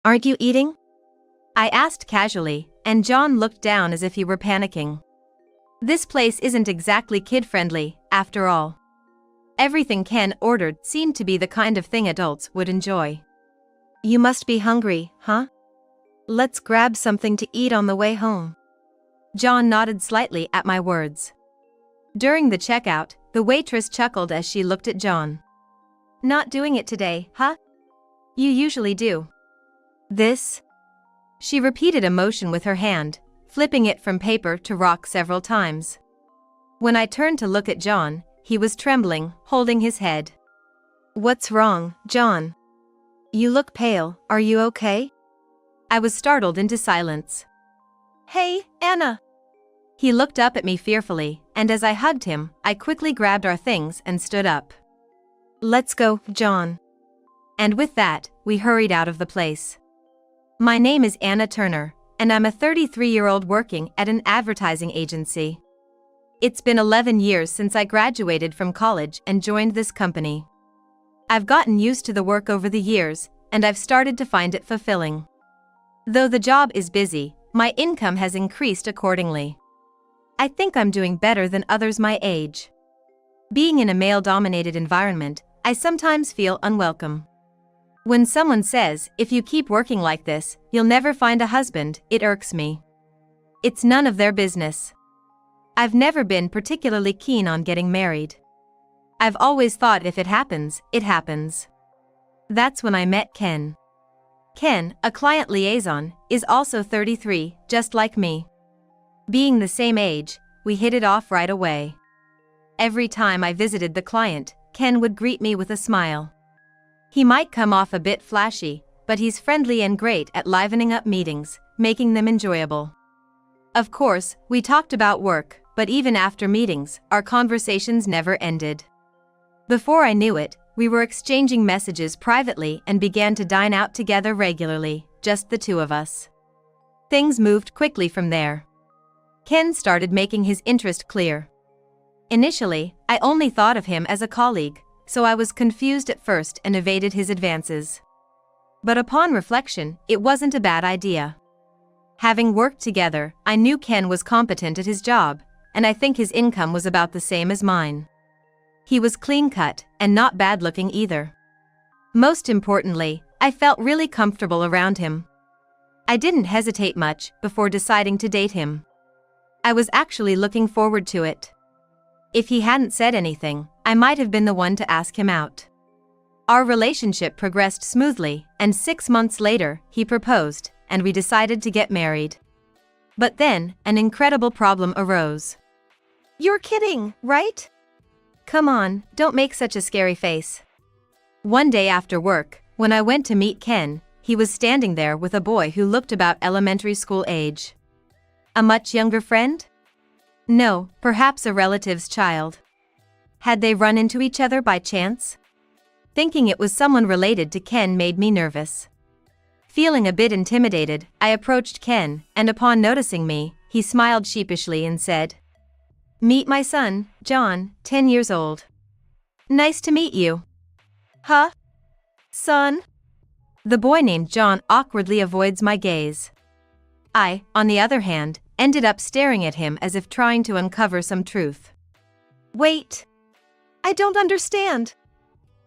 Aren't you eating? I asked casually, and John looked down as if he were panicking. This place isn't exactly kid-friendly, after all. Everything Ken ordered seemed to be the kind of thing adults would enjoy. You must be hungry, huh? Let's grab something to eat on the way home. John nodded slightly at my words. During the checkout, the waitress chuckled as she looked at John. Not doing it today, huh? You usually do. This? She repeated a motion with her hand, flipping it from paper to rock several times. When I turned to look at John, he was trembling, holding his head. What's wrong, John? You look pale, are you okay? I was startled into silence. Hey, Anna! He looked up at me fearfully, and as I hugged him, I quickly grabbed our things and stood up. Let's go, John. And with that, we hurried out of the place. My name is Anna Turner, and I'm a 33-year-old working at an advertising agency. It's been 11 years since I graduated from college and joined this company. I've gotten used to the work over the years, and I've started to find it fulfilling. Though the job is busy, my income has increased accordingly. I think I'm doing better than others my age. Being in a male-dominated environment, I sometimes feel unwelcome. When someone says, if you keep working like this, you'll never find a husband, it irks me. It's none of their business. I've never been particularly keen on getting married. I've always thought if it happens, it happens. That's when I met Ken. Ken, a client liaison, is also 33, just like me. Being the same age, we hit it off right away. Every time I visited the client, Ken would greet me with a smile. He might come off a bit flashy, but he's friendly and great at livening up meetings, making them enjoyable. Of course, we talked about work, but even after meetings, our conversations never ended. Before I knew it, we were exchanging messages privately and began to dine out together regularly, just the two of us. Things moved quickly from there. Ken started making his interest clear. Initially, I only thought of him as a colleague, so I was confused at first and evaded his advances. But upon reflection, it wasn't a bad idea. Having worked together, I knew Ken was competent at his job, and I think his income was about the same as mine. He was clean-cut, and not bad-looking either. Most importantly, I felt really comfortable around him. I didn't hesitate much before deciding to date him. I was actually looking forward to it. If he hadn't said anything, I might have been the one to ask him out. Our relationship progressed smoothly, and 6 months later, he proposed, and we decided to get married. But then, an incredible problem arose. You're kidding, right? Come on, don't make such a scary face. One day after work, when I went to meet Ken, he was standing there with a boy who looked about elementary school age. A much younger friend? No, perhaps a relative's child. Had they run into each other by chance? Thinking it was someone related to Ken made me nervous. Feeling a bit intimidated, I approached Ken, and upon noticing me, he smiled sheepishly and said, "Meet my son, John, 10 years old. Nice to meet you." Huh? Son? The boy named John awkwardly avoids my gaze. I, on the other hand, ended up staring at him as if trying to uncover some truth. Wait. I don't understand.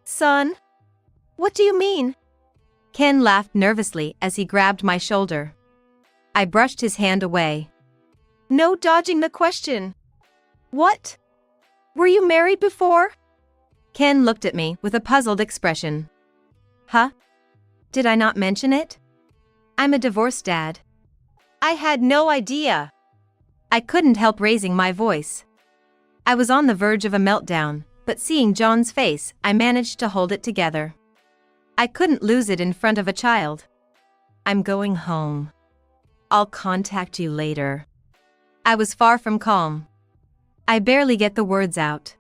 Son? What do you mean? Ken laughed nervously as he grabbed my shoulder. I brushed his hand away. No dodging the question. What? Were you married before? Ken looked at me with a puzzled expression. Huh? Did I not mention it? I'm a divorced dad. I had no idea. I couldn't help raising my voice. I was on the verge of a meltdown, but seeing John's face, I managed to hold it together. I couldn't lose it in front of a child. I'm going home. I'll contact you later. I was far from calm. I barely get the words out.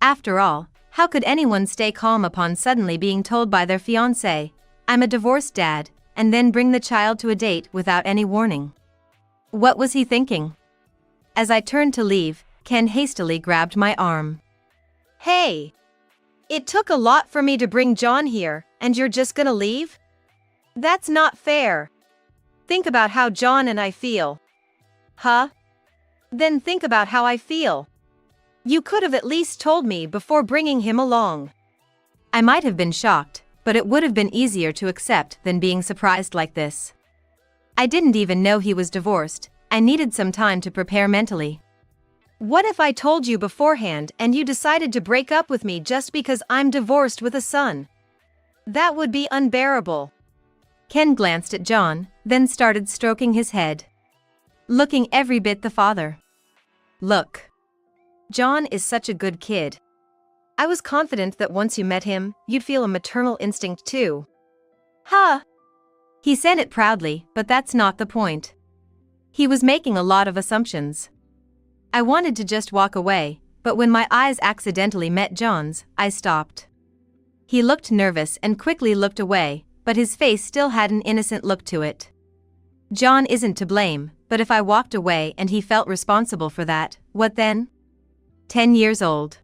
After all, how could anyone stay calm upon suddenly being told by their fiancé, "I'm a divorced dad," and then bring the child to a date without any warning? What was he thinking? As I turned to leave, Ken hastily grabbed my arm. Hey! It took a lot for me to bring John here, and you're just gonna leave? That's not fair. Think about how John and I feel. Huh? Then think about how I feel. You could have at least told me before bringing him along. I might have been shocked, but it would have been easier to accept than being surprised like this. I didn't even know he was divorced. I needed some time to prepare mentally. What if I told you beforehand and you decided to break up with me just because I'm divorced with a son? That would be unbearable. Ken glanced at John, then started stroking his head. Looking every bit the father. Look. John is such a good kid. I was confident that once you met him, you'd feel a maternal instinct too. Huh? He said it proudly, but that's not the point. He was making a lot of assumptions. I wanted to just walk away, but when my eyes accidentally met John's, I stopped. He looked nervous and quickly looked away, but his face still had an innocent look to it. John isn't to blame, but if I walked away and he felt responsible for that, what then? 10 years old.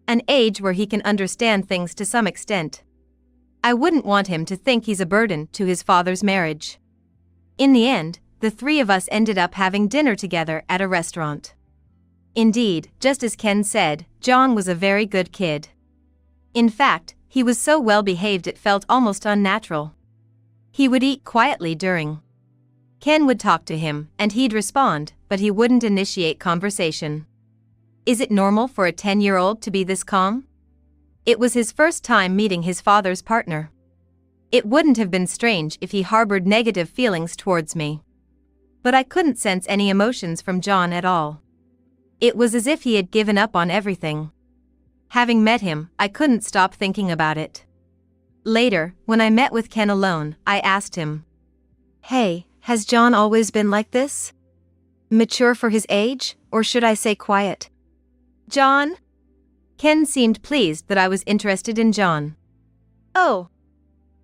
An age where he can understand things to some extent. I wouldn't want him to think he's a burden to his father's marriage. In the end, the three of us ended up having dinner together at a restaurant. Indeed, just as Ken said, John was a very good kid. In fact, he was so well behaved it felt almost unnatural. He would eat quietly during. Ken would talk to him, and he'd respond, but he wouldn't initiate conversation. Is it normal for a 10-year-old to be this calm? It was his first time meeting his father's partner. It wouldn't have been strange if he harbored negative feelings towards me. But I couldn't sense any emotions from John at all. It was as if he had given up on everything. Having met him, I couldn't stop thinking about it. Later, when I met with Ken alone, I asked him, "Hey, has John always been like this? Mature for his age, or should I say quiet?" "John?" Ken seemed pleased that I was interested in John. "Oh.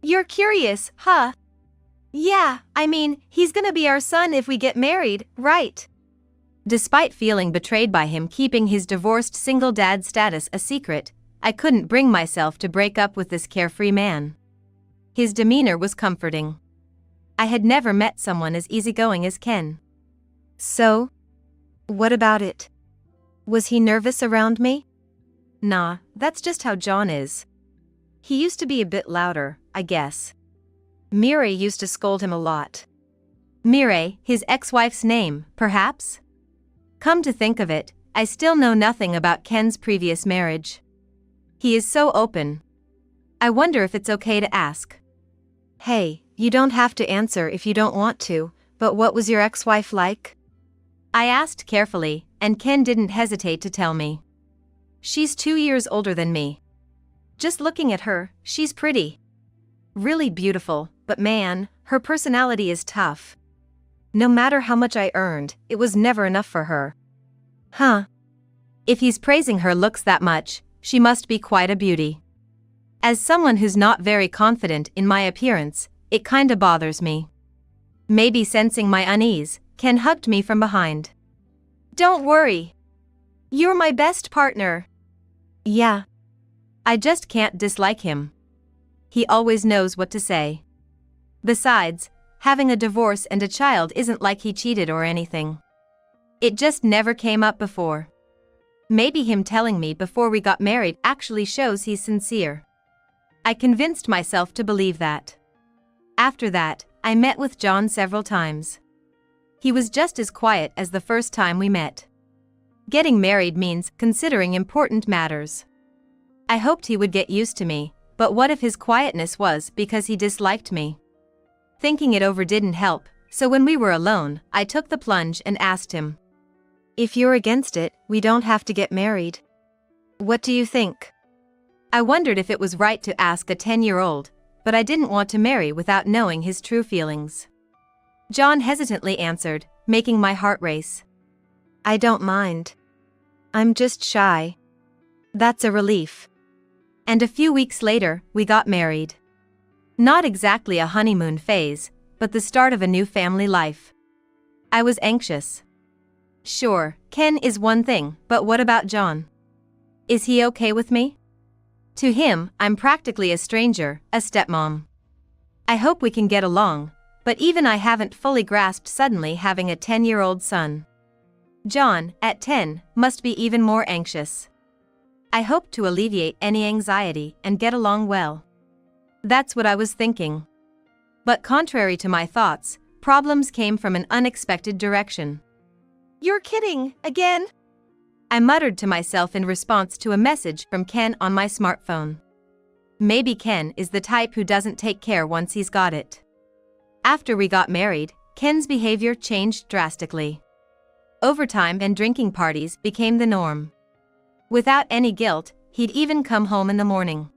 You're curious, huh? Yeah, I mean, he's gonna be our son if we get married, right?" Despite feeling betrayed by him keeping his divorced single dad status a secret, I couldn't bring myself to break up with this carefree man. His demeanor was comforting. I had never met someone as easygoing as Ken. "So? What about it? Was he nervous around me?" "Nah, that's just how John is. He used to be a bit louder, I guess. Mireille used to scold him a lot." Mireille, his ex-wife's name, perhaps? Come to think of it, I still know nothing about Ken's previous marriage. He is so open. I wonder if it's okay to ask. "Hey, you don't have to answer if you don't want to, but what was your ex-wife like?" I asked carefully, and Ken didn't hesitate to tell me. "She's 2 years older than me. Just looking at her, she's pretty. Really beautiful, but man, her personality is tough. No matter how much I earned, it was never enough for her." Huh. If he's praising her looks that much, she must be quite a beauty. As someone who's not very confident in my appearance, it kinda bothers me. Maybe sensing my unease, Ken hugged me from behind. "Don't worry. You're my best partner." "Yeah. I just can't dislike him. He always knows what to say. Besides, having a divorce and a child isn't like he cheated or anything. It just never came up before. Maybe him telling me before we got married actually shows he's sincere." I convinced myself to believe that. After that, I met with John several times. He was just as quiet as the first time we met. Getting married means considering important matters. I hoped he would get used to me, but what if his quietness was because he disliked me? Thinking it over didn't help, so when we were alone, I took the plunge and asked him, "If you're against it, we don't have to get married. What do you think?" I wondered if it was right to ask a 10-year-old, but I didn't want to marry without knowing his true feelings. John hesitantly answered, making my heart race. "I don't mind. I'm just shy." That's a relief. And a few weeks later, we got married. Not exactly a honeymoon phase, but the start of a new family life. I was anxious. Sure, Ken is one thing, but what about John? Is he okay with me? To him, I'm practically a stranger, a stepmom. I hope we can get along, but even I haven't fully grasped suddenly having a 10-year-old son. John, at 10, must be even more anxious. I hope to alleviate any anxiety and get along well. That's what I was thinking. But contrary to my thoughts, problems came from an unexpected direction. "You're kidding, again?" I muttered to myself in response to a message from Ken on my smartphone. Maybe Ken is the type who doesn't take care once he's got it. After we got married, Ken's behavior changed drastically. Overtime and drinking parties became the norm. Without any guilt, he'd even come home in the morning.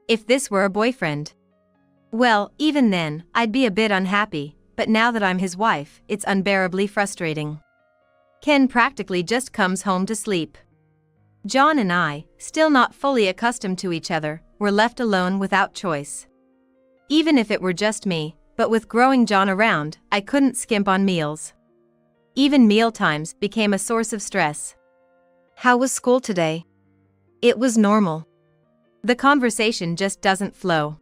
If this were a boyfriend, well, even then, I'd be a bit unhappy, but now that I'm his wife, it's unbearably frustrating. Ken practically just comes home to sleep. John and I, still not fully accustomed to each other, were left alone without choice. Even if it were just me, but with growing John around, I couldn't skimp on meals. Even mealtimes became a source of stress. "How was school today?" It was normal. The conversation just doesn't flow.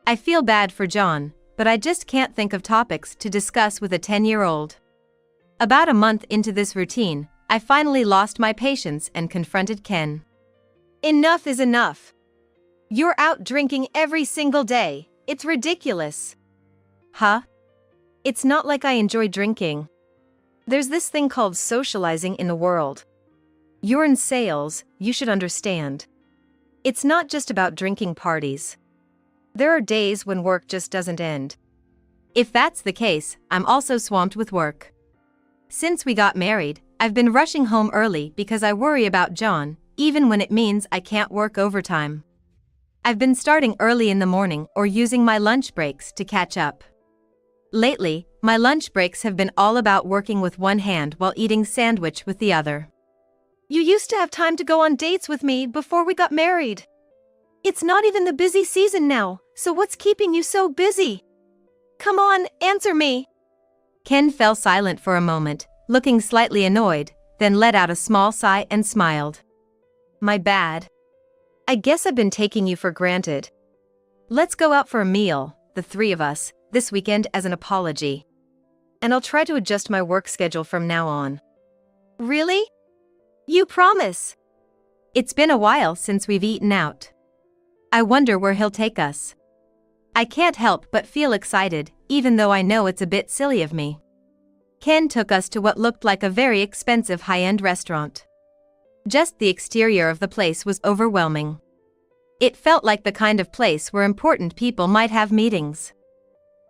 I feel bad for John, but I just can't think of topics to discuss with a 10-year-old. About a month into this routine, I finally lost my patience and confronted Ken. "Enough is enough. You're out drinking every single day. It's ridiculous." "Huh? It's not like I enjoy drinking. There's this thing called socializing in the world. You're in sales, you should understand. It's not just about drinking parties. There are days when work just doesn't end." If that's the case, I'm also swamped with work. Since we got married, I've been rushing home early because I worry about John, even when it means I can't work overtime. I've been starting early in the morning or using my lunch breaks to catch up. Lately, my lunch breaks have been all about working with one hand while eating sandwich with the other. "You used to have time to go on dates with me before we got married. It's not even the busy season now, so what's keeping you so busy? Come on, answer me." Ken fell silent for a moment, looking slightly annoyed, then let out a small sigh and smiled. "My bad. I guess I've been taking you for granted. Let's go out for a meal, the three of us, this weekend as an apology. And I'll try to adjust my work schedule from now on." "Really? You promise?" It's been a while since we've eaten out. I wonder where he'll take us. I can't help but feel excited, even though I know it's a bit silly of me. Ken took us to what looked like a very expensive high-end restaurant. Just the exterior of the place was overwhelming. It felt like the kind of place where important people might have meetings.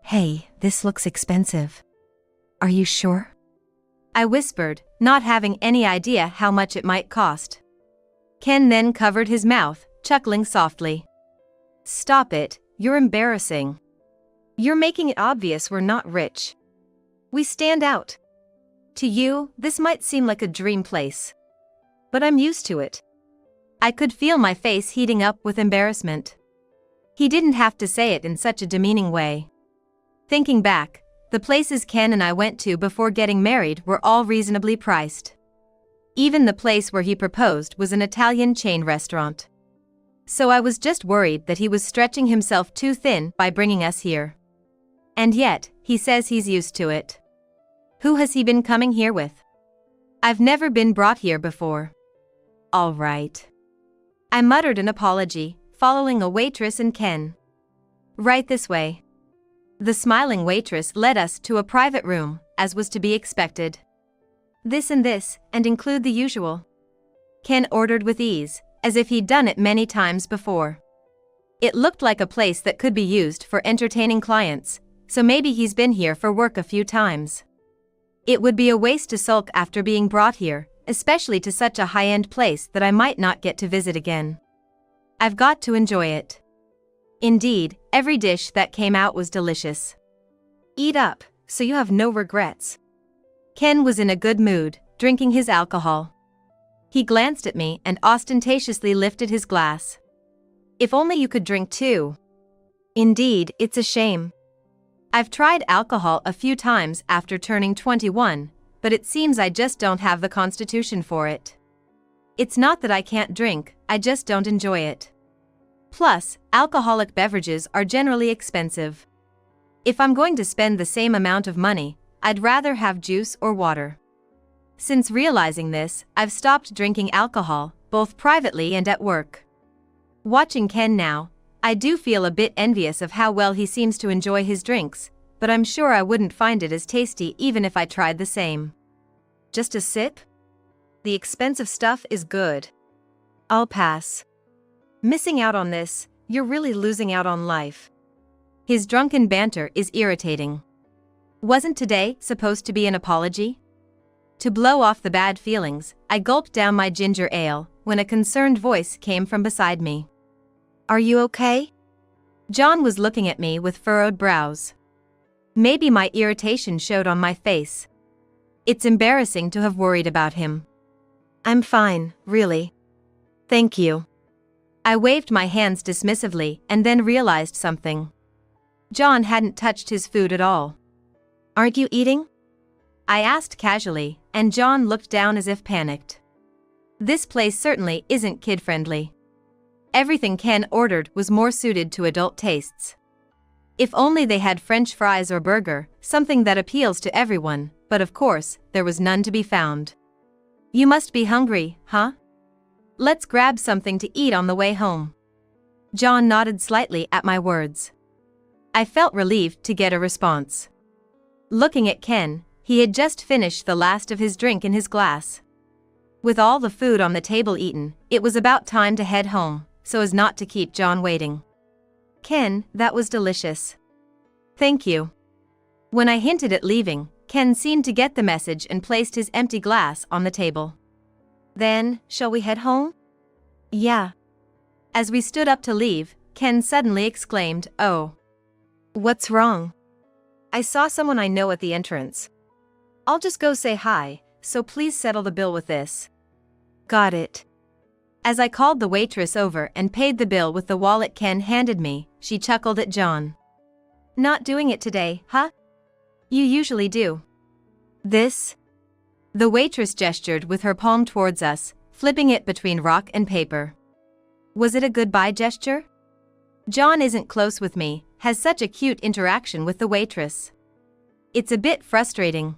"Hey, this looks expensive. Are you sure?" I whispered, not having any idea how much it might cost. Ken then covered his mouth, chuckling softly. "Stop it, you're embarrassing. You're making it obvious we're not rich. We stand out. To you, this might seem like a dream place. But I'm used to it." I could feel my face heating up with embarrassment. He didn't have to say it in such a demeaning way. Thinking back, the places Ken and I went to before getting married were all reasonably priced. Even the place where he proposed was an Italian chain restaurant. So I was just worried that he was stretching himself too thin by bringing us here. And yet, he says he's used to it. Who has he been coming here with? I've never been brought here before. All right. I muttered an apology, following a waitress and Ken. "Right this way." The smiling waitress led us to a private room, as was to be expected. "This and include the usual." Ken ordered with ease, as if he'd done it many times before. It looked like a place that could be used for entertaining clients, so maybe he's been here for work a few times. It would be a waste to sulk after being brought here, especially to such a high-end place that I might not get to visit again. I've got to enjoy it. Indeed, every dish that came out was delicious. "Eat up, so you have no regrets." Ken was in a good mood, drinking his alcohol. He glanced at me and ostentatiously lifted his glass. "If only you could drink too." Indeed, it's a shame. I've tried alcohol a few times after turning 21, but it seems I just don't have the constitution for it. It's not that I can't drink, I just don't enjoy it. Plus, alcoholic beverages are generally expensive. If I'm going to spend the same amount of money, I'd rather have juice or water. Since realizing this, I've stopped drinking alcohol, both privately and at work. Watching Ken now, I do feel a bit envious of how well he seems to enjoy his drinks, but I'm sure I wouldn't find it as tasty even if I tried the same. Just a sip? The expensive stuff is good. I'll pass. Missing out on this, you're really losing out on life. His drunken banter is irritating. Wasn't today supposed to be an apology? To blow off the bad feelings, I gulped down my ginger ale when a concerned voice came from beside me. Are you okay? John was looking at me with furrowed brows. Maybe my irritation showed on my face. It's embarrassing to have worried about him. I'm fine, really. Thank you. I waved my hands dismissively and then realized something. John hadn't touched his food at all. Aren't you eating? I asked casually, and John looked down as if panicked. This place certainly isn't kid-friendly. Everything Ken ordered was more suited to adult tastes. If only they had French fries or burger, something that appeals to everyone, but of course, there was none to be found. You must be hungry, huh? Let's grab something to eat on the way home. John nodded slightly at my words. I felt relieved to get a response. Looking at Ken, he had just finished the last of his drink in his glass. With all the food on the table eaten, it was about time to head home, so as not to keep John waiting. Ken, that was delicious. Thank you. When I hinted at leaving, Ken seemed to get the message and placed his empty glass on the table. Then, shall we head home? Yeah. As we stood up to leave, Ken suddenly exclaimed, "Oh. What's wrong?" I saw someone I know at the entrance. I'll just go say hi, so please settle the bill with this. Got it. As I called the waitress over and paid the bill with the wallet Ken handed me, she chuckled at John. Not doing it today, huh? You usually do. This? The waitress gestured with her palm towards us, flipping it between rock and paper. Was it a goodbye gesture? John isn't close with me, has such a cute interaction with the waitress. It's a bit frustrating.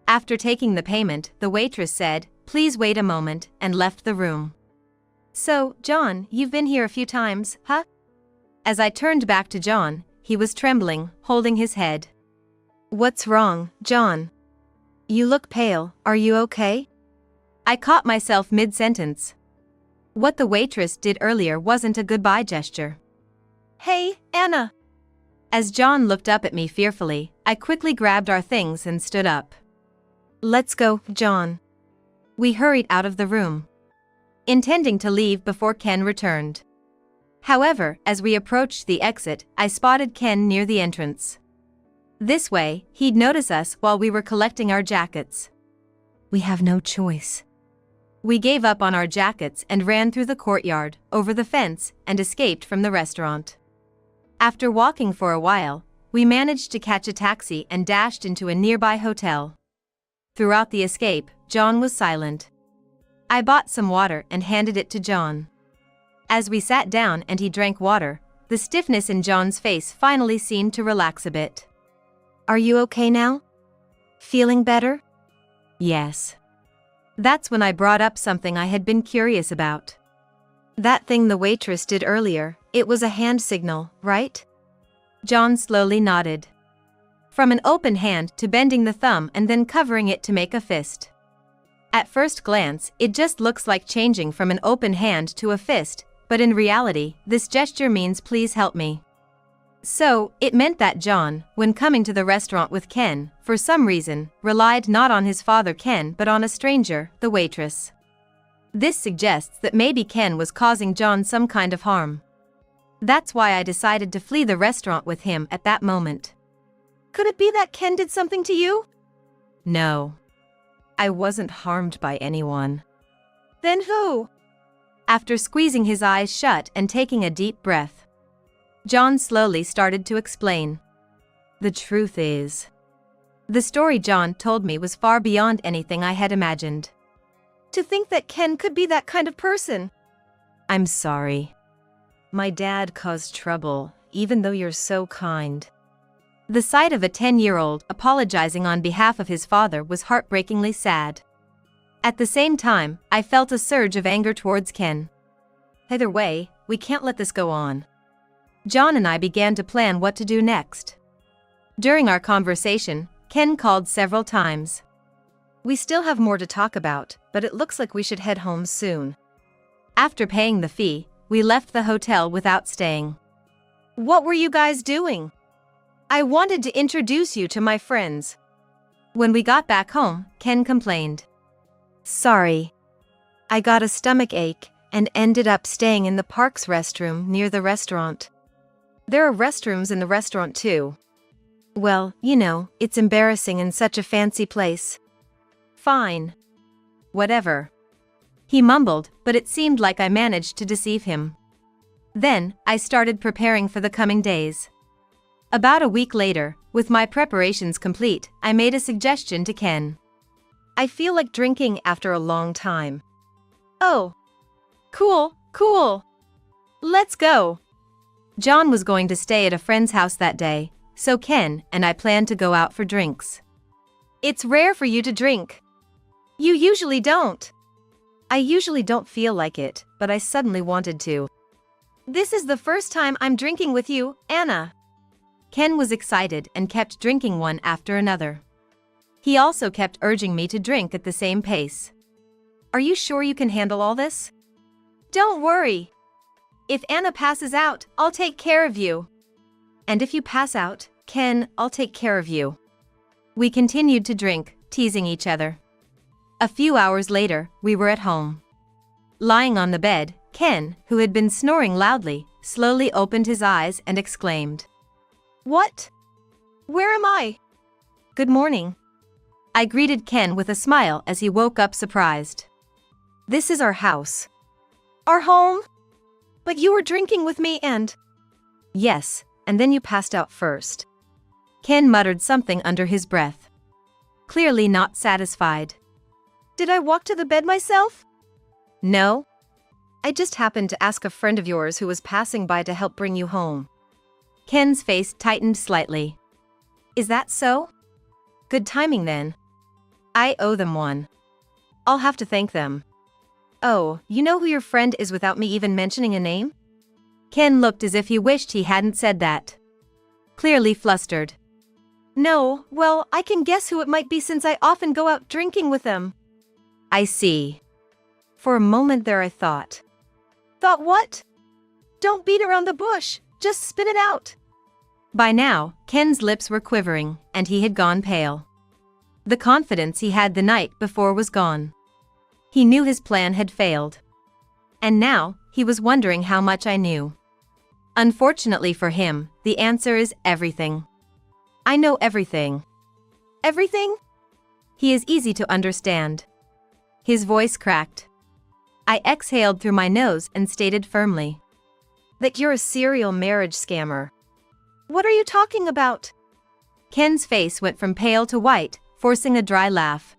After taking the payment, the waitress said, "Please wait a moment," and left the room. So, John, you've been here a few times, huh? As I turned back to John, he was trembling, holding his head. What's wrong, John? You look pale, are you okay? I caught myself mid-sentence. What the waitress did earlier wasn't a goodbye gesture. Hey, Anna! As John looked up at me fearfully, I quickly grabbed our things and stood up. Let's go, John. We hurried out of the room, intending to leave before Ken returned. However, as we approached the exit, I spotted Ken near the entrance. This way, he'd notice us while we were collecting our jackets. We have no choice. We gave up on our jackets and ran through the courtyard, over the fence, and escaped from the restaurant. After walking for a while, we managed to catch a taxi and dashed into a nearby hotel. Throughout the escape, John was silent. I bought some water and handed it to John. As we sat down and he drank water, the stiffness in John's face finally seemed to relax a bit. Are you okay now? Feeling better? Yes. That's when I brought up something I had been curious about. That thing the waitress did earlier, it was a hand signal, right? John slowly nodded. From an open hand to bending the thumb and then covering it to make a fist. At first glance, it just looks like changing from an open hand to a fist, but in reality, this gesture means please help me. So, it meant that John, when coming to the restaurant with Ken, for some reason, relied not on his father Ken but on a stranger, the waitress. This suggests that maybe Ken was causing John some kind of harm. That's why I decided to flee the restaurant with him at that moment. Could it be that Ken did something to you? No. I wasn't harmed by anyone. Then who? After squeezing his eyes shut and taking a deep breath, John slowly started to explain. The truth is, the story John told me was far beyond anything I had imagined. To think that Ken could be that kind of person. I'm sorry. My dad caused trouble, even though you're so kind. The sight of a 10-year-old apologizing on behalf of his father was heartbreakingly sad. At the same time, I felt a surge of anger towards Ken. Either way, we can't let this go on. John and I began to plan what to do next. During our conversation, Ken called several times. We still have more to talk about, but it looks like we should head home soon. After paying the fee, we left the hotel without staying. What were you guys doing? I wanted to introduce you to my friends. When we got back home, Ken complained. Sorry. I got a stomach ache and ended up staying in the park's restroom near the restaurant. There are restrooms in the restaurant too. Well, you know, it's embarrassing in such a fancy place. Fine. Whatever. He mumbled, but it seemed like I managed to deceive him. Then, I started preparing for the coming days. About a week later, with my preparations complete, I made a suggestion to Ken. I feel like drinking after a long time. Oh. Cool. Let's go. John was going to stay at a friend's house that day, so Ken and I planned to go out for drinks. It's rare for you to drink. You usually don't. I usually don't feel like it, but I suddenly wanted to. This is the first time I'm drinking with you, Anna. Ken was excited and kept drinking one after another. He also kept urging me to drink at the same pace. Are you sure you can handle all this? Don't worry. If Anna passes out, I'll take care of you. And if you pass out, Ken, I'll take care of you. We continued to drink, teasing each other. A few hours later, we were at home. Lying on the bed, Ken, who had been snoring loudly, slowly opened his eyes and exclaimed. What? Where am I? Good morning. I greeted Ken with a smile as he woke up surprised. This is our house. Our home? But you were drinking with me and… Yes, and then you passed out first. Ken muttered something under his breath. Clearly not satisfied. Did I walk to the bed myself? No. I just happened to ask a friend of yours who was passing by to help bring you home. Ken's face tightened slightly. Is that so? Good timing then. I owe them one. I'll have to thank them. Oh, you know who your friend is without me even mentioning a name? Ken looked as if he wished he hadn't said that. Clearly flustered. No, well, I can guess who it might be since I often go out drinking with them. I see. For a moment there I thought. Thought what? Don't beat around the bush, just spit it out. By now, Ken's lips were quivering, and he had gone pale. The confidence he had the night before was gone. He knew his plan had failed. And now, he was wondering how much I knew. Unfortunately for him, the answer is everything. I know everything. Everything? He is easy to understand. His voice cracked. I exhaled through my nose and stated firmly. That you're a serial marriage scammer. What are you talking about? Ken's face went from pale to white, forcing a dry laugh.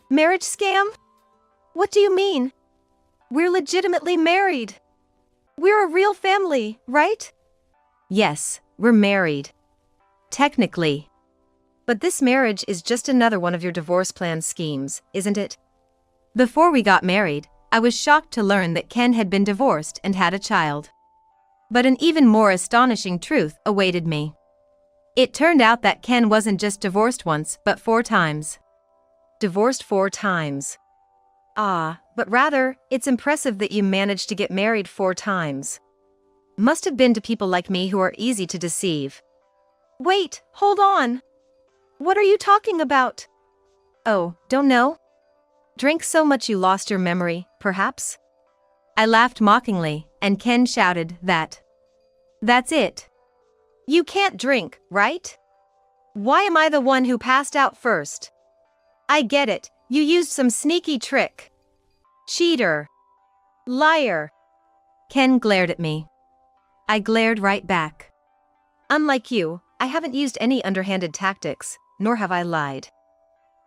Marriage scam? What do you mean? We're legitimately married. We're a real family, right? Yes, we're married. Technically. But this marriage is just another one of your divorce plan schemes, isn't it? Before we got married, I was shocked to learn that Ken had been divorced and had a child. But an even more astonishing truth awaited me. It turned out that Ken wasn't just divorced once, but 4 times. Divorced 4 times. Ah, but rather, it's impressive that you managed to get married 4 times. Must have been to people like me who are easy to deceive. Wait, hold on. What are you talking about? Oh, don't know? Drank so much you lost your memory, perhaps? I laughed mockingly, and Ken shouted that. That's it. You can't drink, right? Why am I the one who passed out first? I get it, you used some sneaky trick. Cheater. Liar. Ken glared at me. I glared right back. Unlike you, I haven't used any underhanded tactics, nor have I lied.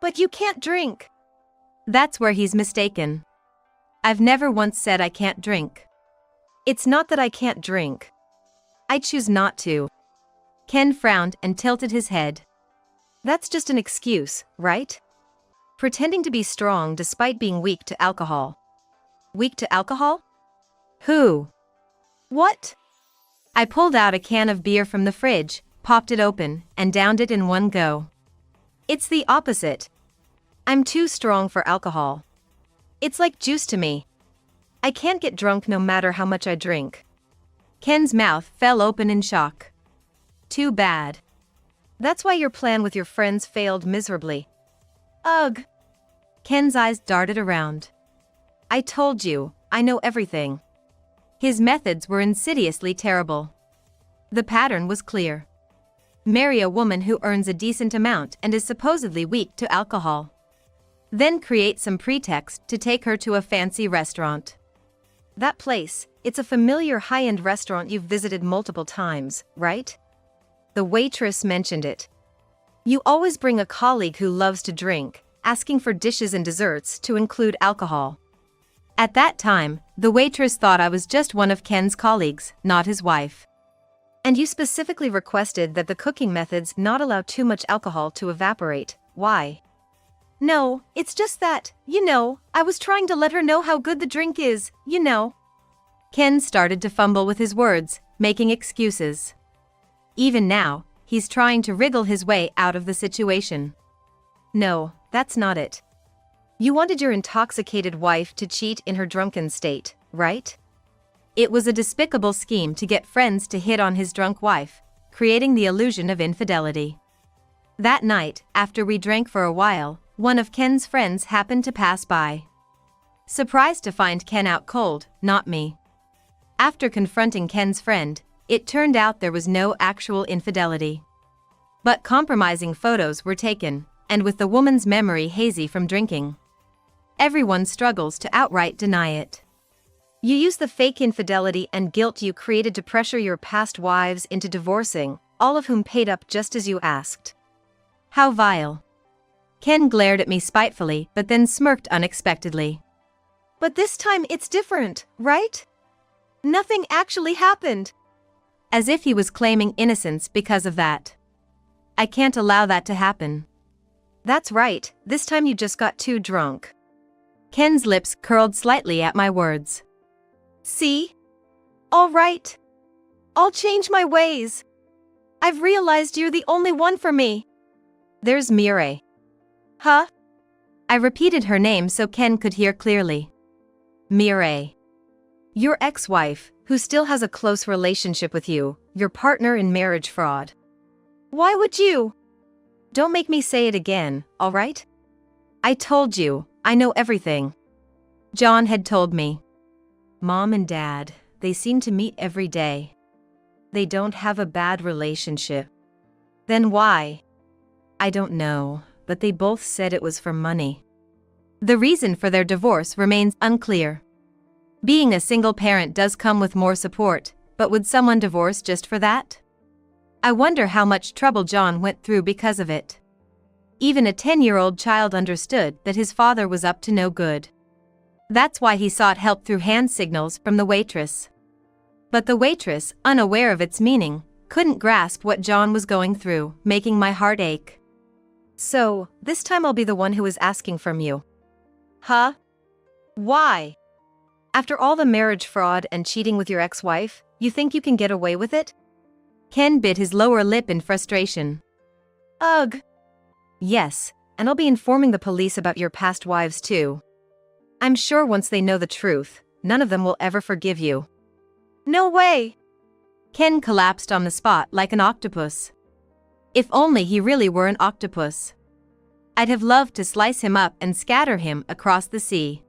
But you can't drink. That's where he's mistaken. I've never once said I can't drink. It's not that I can't drink. I choose not to. Ken frowned and tilted his head. That's just an excuse, right? Pretending to be strong despite being weak to alcohol. Weak to alcohol? Who? What? I pulled out a can of beer from the fridge, popped it open, and downed it in one go. It's the opposite. I'm too strong for alcohol. It's like juice to me. I can't get drunk no matter how much I drink. Ken's mouth fell open in shock. Too bad. That's why your plan with your friends failed miserably. Ugh. Ken's eyes darted around. I told you, I know everything. His methods were insidiously terrible. The pattern was clear. Marry a woman who earns a decent amount and is supposedly weak to alcohol. Then create some pretext to take her to a fancy restaurant. That place, it's a familiar high-end restaurant you've visited multiple times, right? The waitress mentioned it. You always bring a colleague who loves to drink, asking for dishes and desserts to include alcohol. At that time, the waitress thought I was just one of Ken's colleagues, not his wife. And you specifically requested that the cooking methods not allow too much alcohol to evaporate. Why? No, it's just that, I was trying to let her know how good the drink is, Ken started to fumble with his words, making excuses. Even now, he's trying to wriggle his way out of the situation. No, that's not it. You wanted your intoxicated wife to cheat in her drunken state, right? It was a despicable scheme to get friends to hit on his drunk wife, creating the illusion of infidelity. That night, after we drank for a while, one of Ken's friends happened to pass by. Surprised to find Ken out cold, not me. After confronting Ken's friend, it turned out there was no actual infidelity. But compromising photos were taken, and with the woman's memory hazy from drinking, everyone struggles to outright deny it. You use the fake infidelity and guilt you created to pressure your past wives into divorcing, all of whom paid up just as you asked. How vile. Ken glared at me spitefully but then smirked unexpectedly. But this time it's different, right? Nothing actually happened. As if he was claiming innocence because of that. I can't allow that to happen. That's right, this time you just got too drunk. Ken's lips curled slightly at my words. See? All right. I'll change my ways. I've realized you're the only one for me. There's Mireille. Huh? I repeated her name so Ken could hear clearly. Mireille. Your ex-wife, who still has a close relationship with you, your partner in marriage fraud. Why would you? Don't make me say it again, all right? I told you, I know everything. John had told me. Mom and Dad, they seem to meet every day. They don't have a bad relationship. Then why? I don't know, but they both said it was for money. The reason for their divorce remains unclear. Being a single parent does come with more support, but would someone divorce just for that? I wonder how much trouble John went through because of it. Even a 10-year-old child understood that his father was up to no good. That's why he sought help through hand signals from the waitress. But the waitress, unaware of its meaning, couldn't grasp what John was going through, making my heart ache. So, this time I'll be the one who is asking from you. Huh? Why? After all the marriage fraud and cheating with your ex-wife, you think you can get away with it? Ken bit his lower lip in frustration. Ugh. Yes, and I'll be informing the police about your past wives too. I'm sure once they know the truth, none of them will ever forgive you. No way! Ken collapsed on the spot like an octopus. If only he really were an octopus. I'd have loved to slice him up and scatter him across the sea.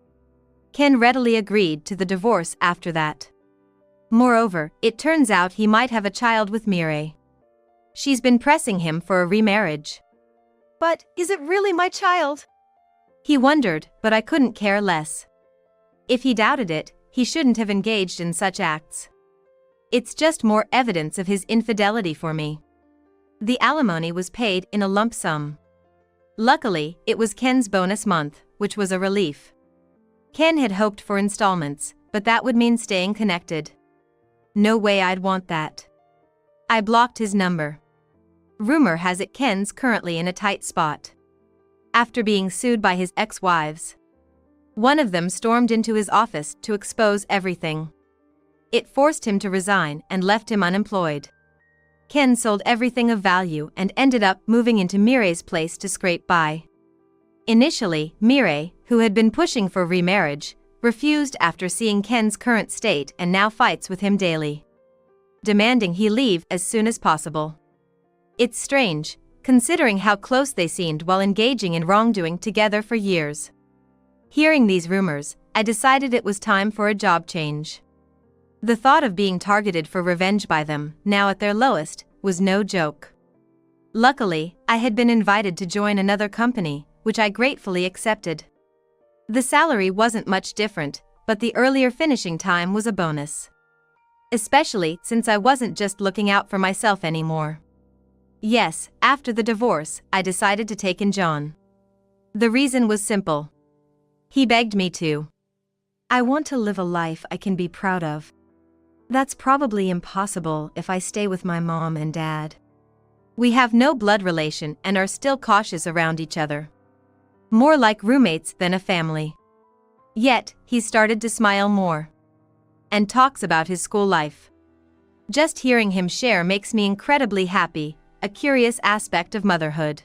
Ken readily agreed to the divorce after that. Moreover, it turns out he might have a child with Mireille. She's been pressing him for a remarriage. But, is it really my child? He wondered, but I couldn't care less. If he doubted it, he shouldn't have engaged in such acts. It's just more evidence of his infidelity for me. The alimony was paid in a lump sum. Luckily, it was Ken's bonus month, which was a relief. Ken had hoped for installments, but that would mean staying connected. No way I'd want that. I blocked his number. Rumor has it Ken's currently in a tight spot. After being sued by his ex-wives, one of them stormed into his office to expose everything. It forced him to resign and left him unemployed. Ken sold everything of value and ended up moving into Mireille's place to scrape by. Initially, Mireille, who had been pushing for remarriage, refused after seeing Ken's current state and now fights with him daily, demanding he leave as soon as possible. It's strange, considering how close they seemed while engaging in wrongdoing together for years. Hearing these rumors, I decided it was time for a job change. The thought of being targeted for revenge by them, now at their lowest, was no joke. Luckily, I had been invited to join another company, which I gratefully accepted. The salary wasn't much different, but the earlier finishing time was a bonus. Especially since I wasn't just looking out for myself anymore. Yes, after the divorce, I decided to take in John. The reason was simple. He begged me to. I want to live a life I can be proud of. That's probably impossible if I stay with my mom and dad. We have no blood relation and are still cautious around each other. More like roommates than a family. Yet, he started to smile more. And talks about his school life. Just hearing him share makes me incredibly happy, a curious aspect of motherhood.